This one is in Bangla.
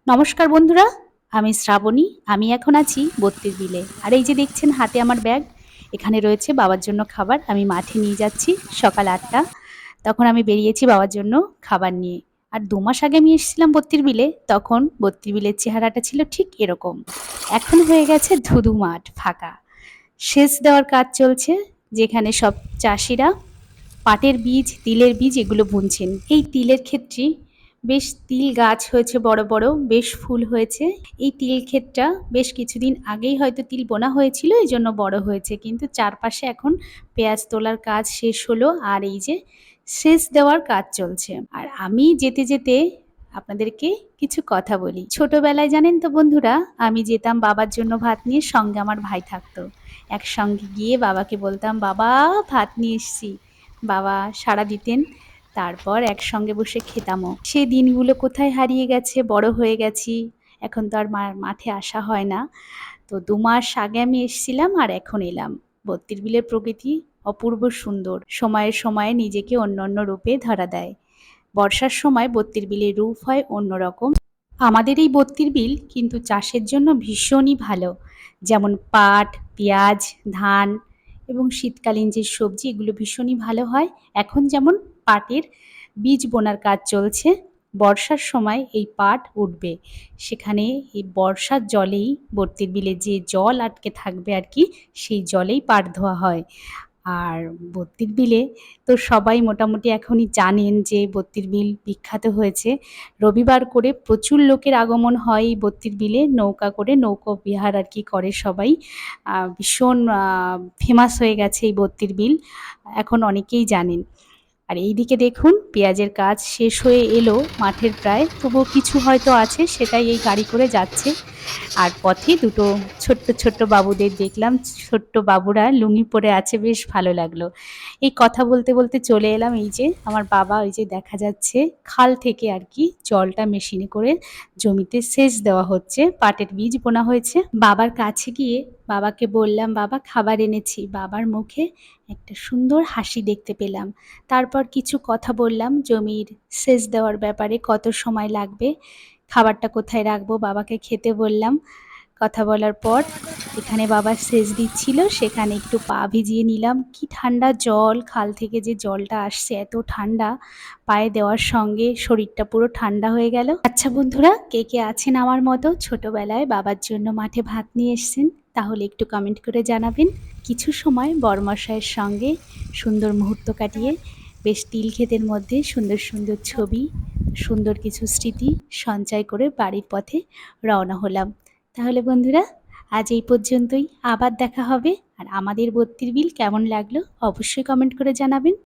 নমস্কার বন্ধুরা, আমি শ্রাবণী। আমি এখন আছি বত্তির বিলে। আর এই যে দেখছেন হাতে আমার ব্যাগ, এখানে রয়েছে বাবার জন্য খাবার। আমি মাঠে নিয়ে যাচ্ছি সকাল ৮টা। তখন আমি বেরিয়েছি বাবার জন্য খাবার নিয়ে। আর ২ মাস আগে আমি এসেছিলাম বত্তির বিলে, তখন বত্তির বিলের চেহারাটা ছিল ঠিক এরকম। এখন হয়ে গেছে ধুধু মাঠ ফাঁকা। সেচ দেওয়ার কাজ চলছে, যেখানে সব চাষিরা পাটের বীজ, তিলের বীজ এগুলো বুনছেন। এই তিলের ক্ষেত্রে বেশ তিল গাছ হয়েছে বড় বড়, বেশ ফুল হয়েছে। এই তিল ক্ষেতটা বেশ কিছুদিন আগেই হয়তো তিল বোনা হয়েছিল, এই জন্য বড় হয়েছে। কিন্তু চারপাশে এখন পেঁয়াজ তোলার কাজ শেষ হলো, আর এই যে সেচ দেওয়ার কাজ চলছে। আর আমি যেতে যেতে আপনাদেরকে কিছু কথা বলি। ছোটবেলায় জানেন তো বন্ধুরা, আমি যেতাম বাবার জন্য ভাত নিয়ে, সঙ্গে আমার ভাই থাকতো। একসঙ্গে গিয়ে বাবাকে বলতাম, বাবা ভাত নিয়ে এসছি। বাবা সাড়া দিতেন, তারপর একসঙ্গে বসে খেতামও। সে দিনগুলো কোথায় হারিয়ে গেছে, বড় হয়ে গেছি, এখন তো আর মাঠে আসা হয় না। তো ২ মাস আগে আমি এসছিলাম আর এখন এলাম। বত্তির বিলের প্রকৃতি অপূর্ব সুন্দর, সময়ে সময়ে নিজেকে অন্য অন্য রূপে ধরা দেয়। বর্ষার সময় বত্তির বিলের রূপ হয় অন্যরকম। আমাদের এই বত্তির বিল কিন্তু চাষের জন্য ভীষণই ভালো। যেমন পাট, পেঁয়াজ, ধান এবং শীতকালীন যে সবজি, এগুলো ভীষণই ভালো হয়। এখন যেমন পাটের বীজ বোনার কাজ চলছে, বর্ষার সময় এই পাট উঠবে। সেখানে এই বর্ষার জলেই বত্তির বিলে যে জল আটকে থাকবে আর কি, সেই জলেই পাট ধোয়া হয়। আর বত্তির বিলে তো সবাই মোটামুটি এখনই জানেন যে বত্তির বিল বিখ্যাত হয়েছে। রবিবার করে প্রচুর লোকের আগমন হয় এই বত্তির বিলে, নৌকা করে, নৌকো বিহার আর কি করে সবাই। ভীষণ ফেমাস হয়ে গেছে এই বত্তির বিল, এখন অনেকেই জানেন। আর এইদিকে দেখুন পেঁয়াজের কাজ শেষ হয়ে এলো মাঠের প্রায়, তবুও কিছু হয়তো আছে, সেটাই এই গাড়ি করে যাচ্ছে। আর পথে দুটো ছোট্ট ছোট্ট বাবুদের দেখলাম, ছোট্ট বাবুরা লুঙ্গি পরে আছে, বেশ ভালো লাগলো। এই কথা বলতে বলতে চলে এলাম, এই যে আমার বাবা, ওই যে দেখা যাচ্ছে খাল থেকে আর কি জলটা মেশিনে করে জমিতে সেচ দেওয়া হচ্ছে, পাটের বীজ বোনা হয়েছে। বাবার কাছে গিয়ে বাবাকে বললাম, বাবা খাবার এনেছি। বাবার মুখে একটা সুন্দর হাসি দেখতে পেলাম। তারপর কিছু কথা বললাম জমির সেচ দেওয়ার ব্যাপারে, কত সময় লাগবে, খাবারটা কোথায় রাখবো, বাবাকে খেতে বললাম। কথা বলার পর এখানে বাবা সেচ দিচ্ছিল, সেখানে একটু পা ভিজিয়ে নিলাম। কি ঠান্ডা জল, খাল থেকে যে জলটা আসছে এত ঠান্ডা, পায়ে দেওয়ার সঙ্গে শরীরটা পুরো ঠান্ডা হয়ে গেল। আচ্ছা বন্ধুরা, কে কে আছেন আমার মতো ছোটবেলায় বাবার জন্য মাঠে ভাত নিয়ে এসছেন, তাহলে একটু কমেন্ট করে জানাবেন। কিছু সময় বড়মশাইয়ের সঙ্গে সুন্দর মুহূর্ত কাটিয়ে বেশ তিল ক্ষেতের মধ্যে সুন্দর সুন্দর ছবি, সুন্দর কিছু স্মৃতি সঞ্চয় করে বাড়ির পথে রওনা হলাম। তাহলে বন্ধুরা, আজ এই পর্যন্তই। আবার দেখা হবে। আর আমাদের বত্তির বিল কেমন লাগলো অবশ্যই কমেন্ট করে জানাবেন।